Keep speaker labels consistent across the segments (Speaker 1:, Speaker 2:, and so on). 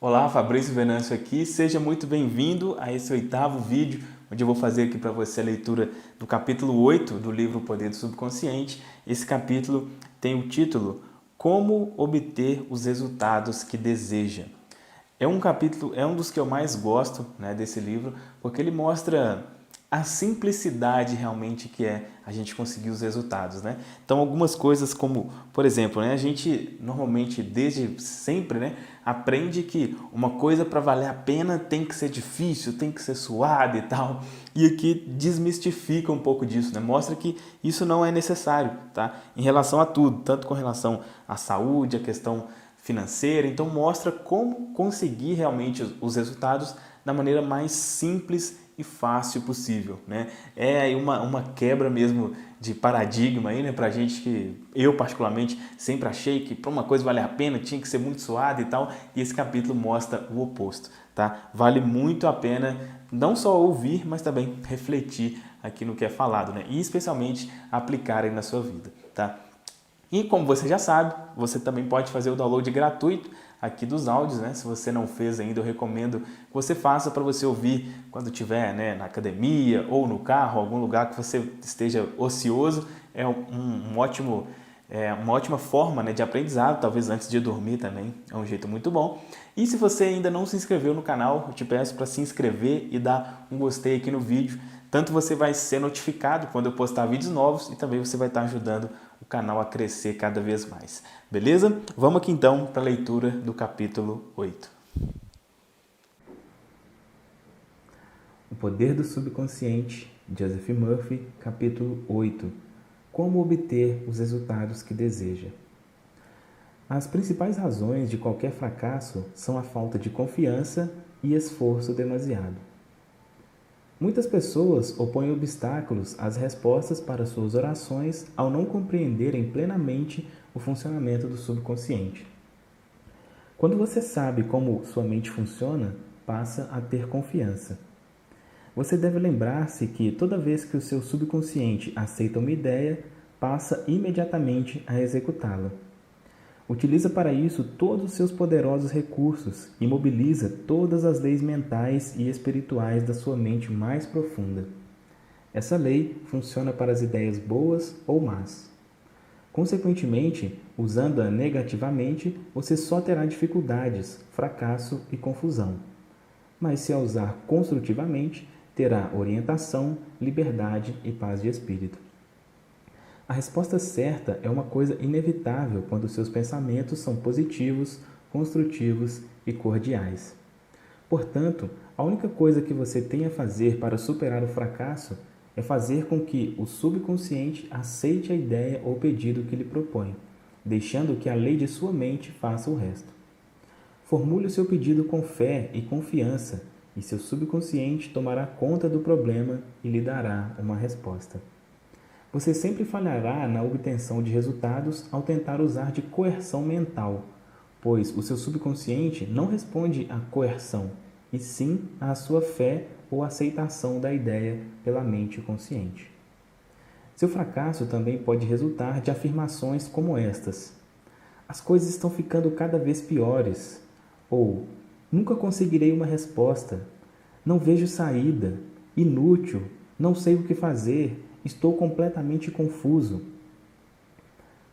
Speaker 1: Olá, Fabrício Venâncio aqui, seja muito bem-vindo a esse 8º vídeo, onde eu vou fazer aqui para você a leitura do capítulo 8 do livro O Poder do Subconsciente. Esse capítulo tem o título Como Obter os Resultados que Deseja. É um capítulo, é um dos que eu mais gosto, né, desse livro, porque ele mostra a simplicidade realmente que é a gente conseguir os resultados, né? Então, algumas coisas como, por exemplo, né, a gente normalmente, desde sempre, né, aprende que uma coisa para valer a pena tem que ser difícil, tem que ser suada e tal. E aqui desmistifica um pouco disso, né? Mostra que isso não é necessário, tá? Em relação a tudo, tanto com relação à saúde, a questão financeira. Então, mostra como conseguir realmente os resultados da maneira mais simples e fácil possível, né? É aí uma quebra mesmo de paradigma aí, né, pra gente, que eu particularmente sempre achei que para uma coisa valer a pena tinha que ser muito suado e tal, e esse capítulo mostra o oposto, tá? Vale muito a pena não só ouvir, mas também refletir aqui no que é falado, né? E especialmente aplicar aí na sua vida, tá? E como você já sabe, você também pode fazer o download gratuito aqui dos áudios, né? Se você não fez ainda, eu recomendo que você faça para você ouvir quando estiver, né, na academia ou no carro, algum lugar que você esteja ocioso. É uma ótima forma, né, de aprendizado, talvez antes de dormir também, é um jeito muito bom. E se você ainda não se inscreveu no canal, eu te peço para se inscrever e dar um gostei aqui no vídeo. Tanto você vai ser notificado quando eu postar vídeos novos e também você vai estar ajudando o canal a crescer cada vez mais. Beleza? Vamos aqui então para a leitura do capítulo 8. O Poder do Subconsciente, Joseph Murphy, capítulo 8. Como obter os resultados que deseja. As principais razões de qualquer fracasso são a falta de confiança e esforço demasiado. Muitas pessoas opõem obstáculos às respostas para suas orações ao não compreenderem plenamente o funcionamento do subconsciente. Quando você sabe como sua mente funciona, passa a ter confiança. Você deve lembrar-se que toda vez que o seu subconsciente aceita uma ideia, passa imediatamente a executá-la. Utiliza para isso todos os seus poderosos recursos e mobiliza todas as leis mentais e espirituais da sua mente mais profunda. Essa lei funciona para as ideias boas ou más. Consequentemente, usando-a negativamente, você só terá dificuldades, fracasso e confusão. Mas se a usar construtivamente, terá orientação, liberdade e paz de espírito. A resposta certa é uma coisa inevitável quando seus pensamentos são positivos, construtivos e cordiais. Portanto, a única coisa que você tem a fazer para superar o fracasso é fazer com que o subconsciente aceite a ideia ou pedido que lhe propõe, deixando que a lei de sua mente faça o resto. Formule o seu pedido com fé e confiança, e seu subconsciente tomará conta do problema e lhe dará uma resposta. Você sempre falhará na obtenção de resultados ao tentar usar de coerção mental, pois o seu subconsciente não responde à coerção, e sim à sua fé ou aceitação da ideia pela mente consciente. Seu fracasso também pode resultar de afirmações como estas: as coisas estão ficando cada vez piores, ou nunca conseguirei uma resposta, não vejo saída, inútil, não sei o que fazer, estou completamente confuso.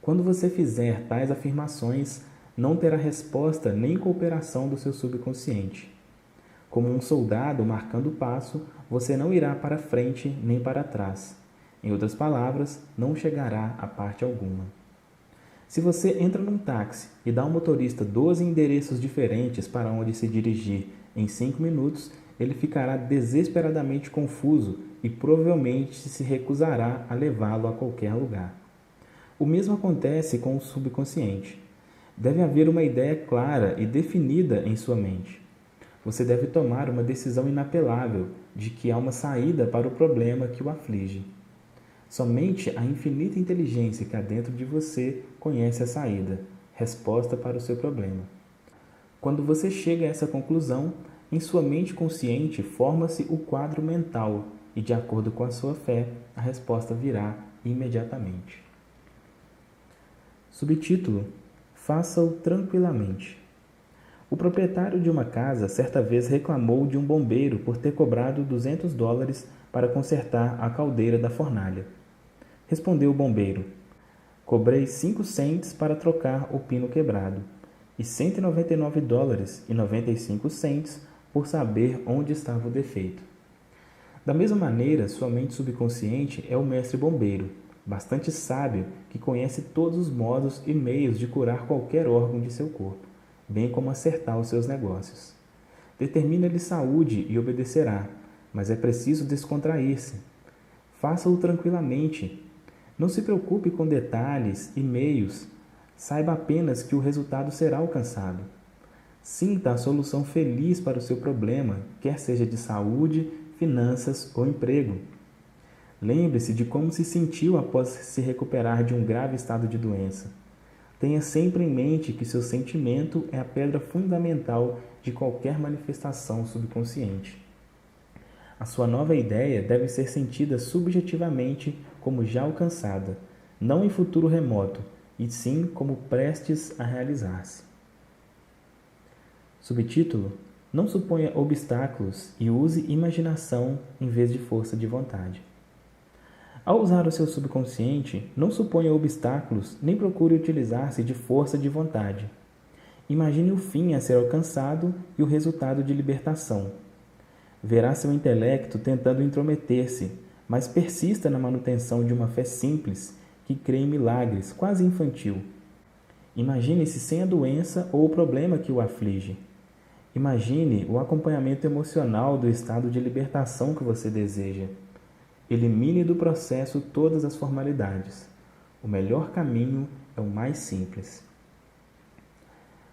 Speaker 1: Quando você fizer tais afirmações, não terá resposta nem cooperação do seu subconsciente. Como um soldado marcando o passo, você não irá para frente nem para trás. Em outras palavras, não chegará a parte alguma. Se você entra num táxi e dá ao motorista 12 endereços diferentes para onde se dirigir em 5 minutos, ele ficará desesperadamente confuso e provavelmente se recusará a levá-lo a qualquer lugar. O mesmo acontece com o subconsciente. Deve haver uma ideia clara e definida em sua mente. Você deve tomar uma decisão inapelável de que há uma saída para o problema que o aflige. Somente a infinita inteligência que há dentro de você conhece a saída, resposta para o seu problema. Quando você chega a essa conclusão, em sua mente consciente forma-se o quadro mental e, de acordo com a sua fé, a resposta virá imediatamente. Subtítulo: Faça-o tranquilamente. O proprietário de uma casa certa vez reclamou de um bombeiro por ter cobrado $200 para consertar a caldeira da fornalha. Respondeu o bombeiro: cobrei 5 cents para trocar o pino quebrado e $199,95 por saber onde estava o defeito. Da mesma maneira, sua mente subconsciente é o mestre bombeiro, bastante sábio que conhece todos os modos e meios de curar qualquer órgão de seu corpo, bem como acertar os seus negócios. Determina-lhe saúde e obedecerá, mas é preciso descontrair-se. Faça-o tranquilamente. Não se preocupe com detalhes e meios, saiba apenas que o resultado será alcançado. Sinta a solução feliz para o seu problema, quer seja de saúde, finanças ou emprego. Lembre-se de como se sentiu após se recuperar de um grave estado de doença. Tenha sempre em mente que seu sentimento é a pedra fundamental de qualquer manifestação subconsciente. A sua nova ideia deve ser sentida subjetivamente como já alcançada, não em futuro remoto, e sim como prestes a realizar-se. Subtítulo: Não suponha obstáculos e use imaginação em vez de força de vontade. Ao usar o seu subconsciente, não suponha obstáculos nem procure utilizar-se de força de vontade. Imagine o fim a ser alcançado e o resultado de libertação. Verá seu intelecto tentando intrometer-se, mas persista na manutenção de uma fé simples que crê em milagres, quase infantil. Imagine-se sem a doença ou o problema que o aflige. Imagine o acompanhamento emocional do estado de libertação que você deseja. Elimine do processo todas as formalidades. O melhor caminho é o mais simples.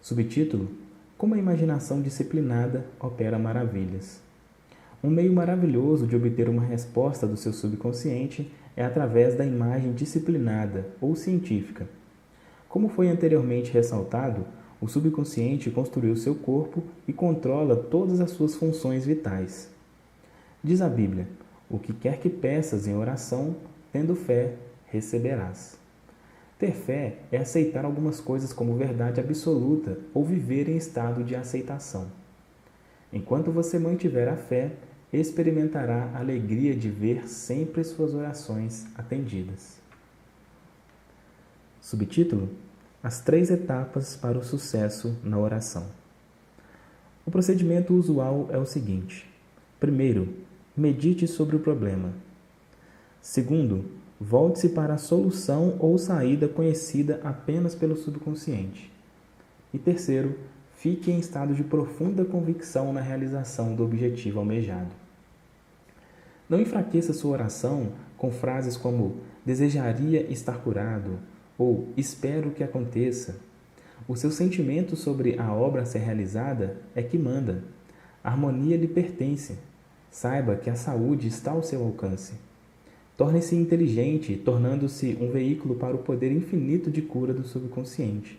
Speaker 1: Subtítulo: Como a imaginação disciplinada opera maravilhas. Um meio maravilhoso de obter uma resposta do seu subconsciente é através da imagem disciplinada ou científica. Como foi anteriormente ressaltado, o subconsciente construiu seu corpo e controla todas as suas funções vitais. Diz a Bíblia: o que quer que peças em oração, tendo fé, receberás. Ter fé é aceitar algumas coisas como verdade absoluta ou viver em estado de aceitação. Enquanto você mantiver a fé, experimentará a alegria de ver sempre suas orações atendidas. Subtítulo: As 3 etapas para o sucesso na oração. O procedimento usual é o seguinte: primeiro, medite sobre o problema. Segundo, volte-se para a solução ou saída conhecida apenas pelo subconsciente. E terceiro, fique em estado de profunda convicção na realização do objetivo almejado. Não enfraqueça sua oração com frases como desejaria estar curado ou espero que aconteça. O seu sentimento sobre a obra a ser realizada é que manda. A harmonia lhe pertence. Saiba que a saúde está ao seu alcance. Torne-se inteligente, tornando-se um veículo para o poder infinito de cura do subconsciente.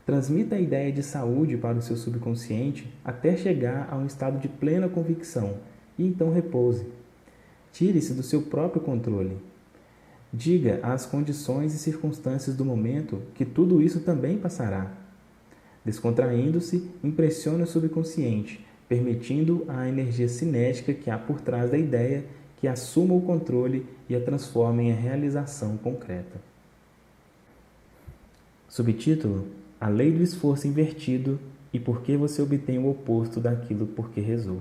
Speaker 1: Transmita a ideia de saúde para o seu subconsciente até chegar a um estado de plena convicção e então repouse. Tire-se do seu próprio controle. Diga às condições e circunstâncias do momento que tudo isso também passará. Descontraindo-se, impressione o subconsciente, permitindo à energia cinética que há por trás da ideia que assuma o controle e a transforme em realização concreta. Subtítulo: A lei do esforço invertido e por que você obtém o oposto daquilo por que rezou.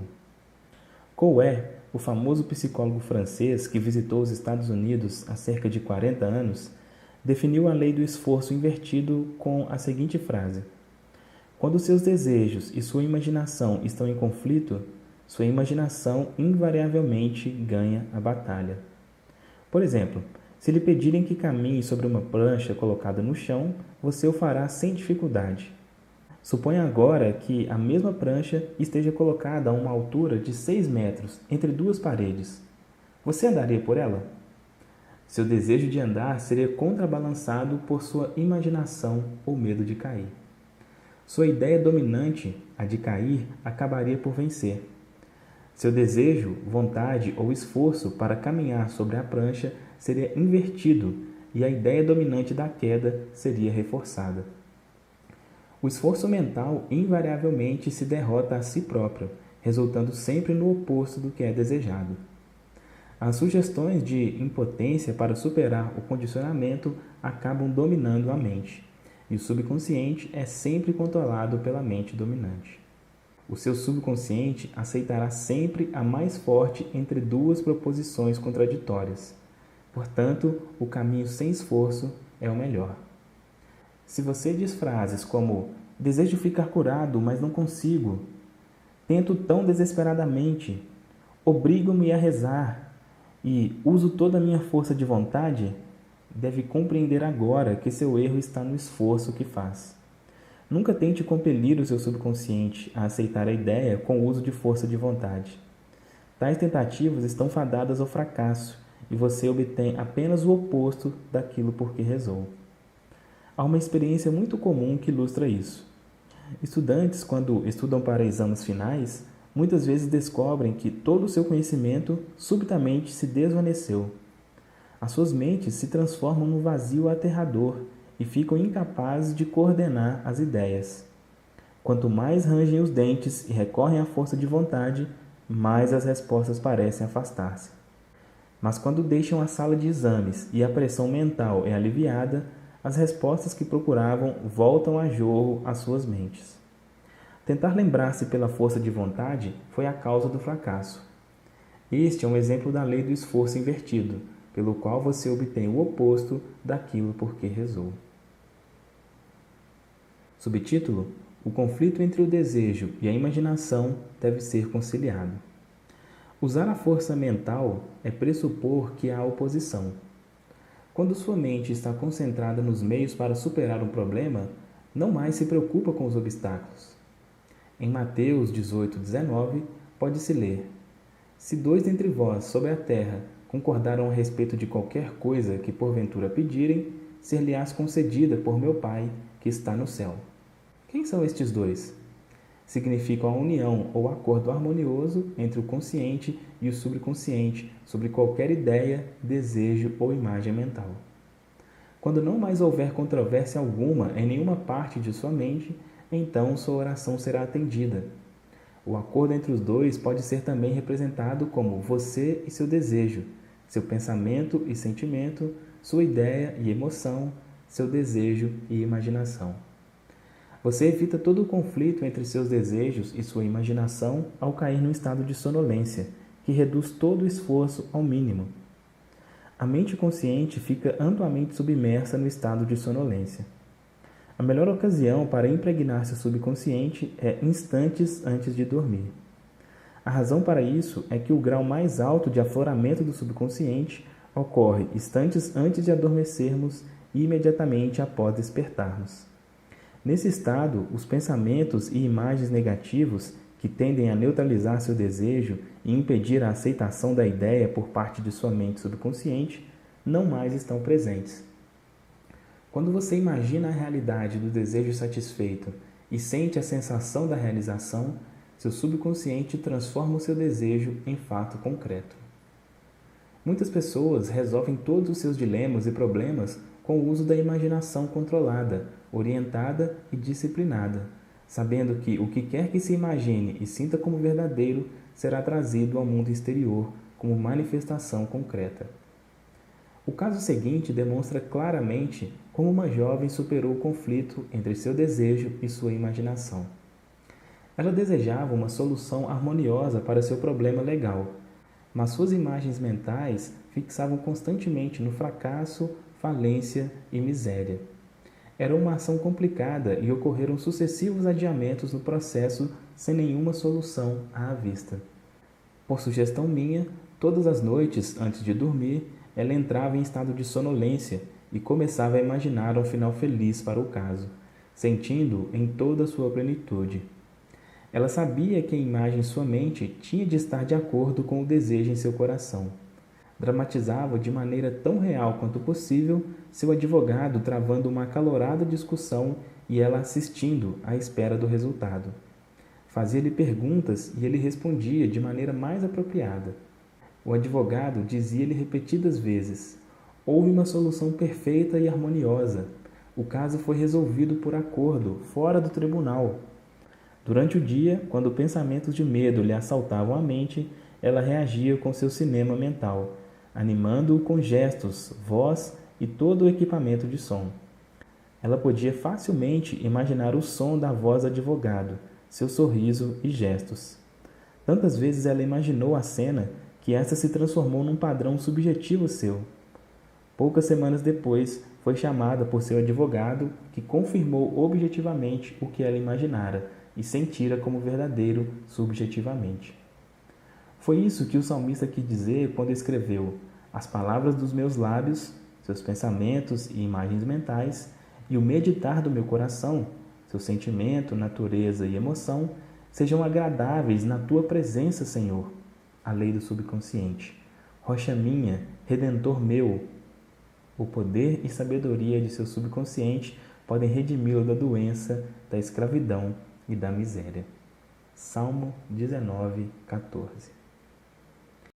Speaker 1: Coué, o famoso psicólogo francês que visitou os Estados Unidos há cerca de 40 anos, definiu a lei do esforço invertido com a seguinte frase: quando seus desejos e sua imaginação estão em conflito, sua imaginação invariavelmente ganha a batalha. Por exemplo, se lhe pedirem que caminhe sobre uma prancha colocada no chão, você o fará sem dificuldade. Suponha agora que a mesma prancha esteja colocada a uma altura de 6 metros entre 2 paredes. Você andaria por ela? Seu desejo de andar seria contrabalançado por sua imaginação ou medo de cair. Sua ideia dominante, a de cair, acabaria por vencer. Seu desejo, vontade ou esforço para caminhar sobre a prancha seria invertido e a ideia dominante da queda seria reforçada. O esforço mental invariavelmente se derrota a si próprio, resultando sempre no oposto do que é desejado. As sugestões de impotência para superar o condicionamento acabam dominando a mente, e o subconsciente é sempre controlado pela mente dominante. O seu subconsciente aceitará sempre a mais forte entre duas proposições contraditórias. Portanto, o caminho sem esforço é o melhor. Se você diz frases como "desejo ficar curado, mas não consigo", "tento tão desesperadamente", "obrigo-me a rezar" e "uso toda a minha força de vontade", deve compreender agora que seu erro está no esforço que faz. Nunca tente compelir o seu subconsciente a aceitar a ideia com o uso de força de vontade. Tais tentativas estão fadadas ao fracasso e você obtém apenas o oposto daquilo por que rezou. Há uma experiência muito comum que ilustra isso. Estudantes, quando estudam para exames finais, muitas vezes descobrem que todo o seu conhecimento subitamente se desvaneceu. As suas mentes se transformam num vazio aterrador e ficam incapazes de coordenar as ideias. Quanto mais rangem os dentes e recorrem à força de vontade, mais as respostas parecem afastar-se. Mas quando deixam a sala de exames e a pressão mental é aliviada, as respostas que procuravam voltam a jorro às suas mentes. Tentar lembrar-se pela força de vontade foi a causa do fracasso. Este é um exemplo da lei do esforço invertido, pelo qual você obtém o oposto daquilo por que rezou. Subtítulo: O conflito entre o desejo e a imaginação deve ser conciliado. Usar a força mental é pressupor que há oposição. Quando sua mente está concentrada nos meios para superar um problema, não mais se preocupa com os obstáculos. Em Mateus 18:19, pode-se ler: Se dois dentre vós sobre a terra concordaram a respeito de qualquer coisa que porventura pedirem, ser-lhe-ás concedida por meu Pai que está no céu. Quem são estes dois? Significam a união ou acordo harmonioso entre o consciente e o subconsciente sobre qualquer ideia, desejo ou imagem mental. Quando não mais houver controvérsia alguma em nenhuma parte de sua mente, então sua oração será atendida. O acordo entre os dois pode ser também representado como você e seu desejo, seu pensamento e sentimento, sua ideia e emoção, seu desejo e imaginação. Você evita todo o conflito entre seus desejos e sua imaginação ao cair num estado de sonolência, que reduz todo o esforço ao mínimo. A mente consciente fica amplamente submersa no estado de sonolência. A melhor ocasião para impregnar seu subconsciente é instantes antes de dormir. A razão para isso é que o grau mais alto de afloramento do subconsciente ocorre instantes antes de adormecermos e imediatamente após despertarmos. Nesse estado, os pensamentos e imagens negativos, que tendem a neutralizar seu desejo e impedir a aceitação da ideia por parte de sua mente subconsciente, não mais estão presentes. Quando você imagina a realidade do desejo satisfeito e sente a sensação da realização, seu subconsciente transforma o seu desejo em fato concreto. Muitas pessoas resolvem todos os seus dilemas e problemas com o uso da imaginação controlada, orientada e disciplinada, sabendo que o que quer que se imagine e sinta como verdadeiro será trazido ao mundo exterior como manifestação concreta. O caso seguinte demonstra claramente como uma jovem superou o conflito entre seu desejo e sua imaginação. Ela desejava uma solução harmoniosa para seu problema legal, mas suas imagens mentais fixavam constantemente no fracasso, falência e miséria. Era uma ação complicada e ocorreram sucessivos adiamentos no processo sem nenhuma solução à vista. Por sugestão minha, todas as noites, antes de dormir, ela entrava em estado de sonolência e começava a imaginar um final feliz para o caso, sentindo-o em toda a sua plenitude. Ela sabia que a imagem em sua mente tinha de estar de acordo com o desejo em seu coração. Dramatizava de maneira tão real quanto possível seu advogado travando uma acalorada discussão e ela assistindo à espera do resultado. Fazia-lhe perguntas e ele respondia de maneira mais apropriada. O advogado dizia-lhe repetidas vezes: houve uma solução perfeita e harmoniosa. O caso foi resolvido por acordo, fora do tribunal. Durante o dia, quando pensamentos de medo lhe assaltavam a mente, ela reagia com seu cinema mental, animando-o com gestos, voz e todo o equipamento de som. Ela podia facilmente imaginar o som da voz do advogado, seu sorriso e gestos. Tantas vezes ela imaginou a cena que esta se transformou num padrão subjetivo seu. Poucas semanas depois, foi chamada por seu advogado, que confirmou objetivamente o que ela imaginara e sentira como verdadeiro subjetivamente. Foi isso que o salmista quis dizer quando escreveu: as palavras dos meus lábios, seus pensamentos e imagens mentais, e o meditar do meu coração, seu sentimento, natureza e emoção, sejam agradáveis na tua presença, Senhor. A lei do subconsciente. Rocha minha, redentor meu. O poder e sabedoria de seu subconsciente podem redimi-lo da doença, da escravidão e da miséria. Salmo 19, 14.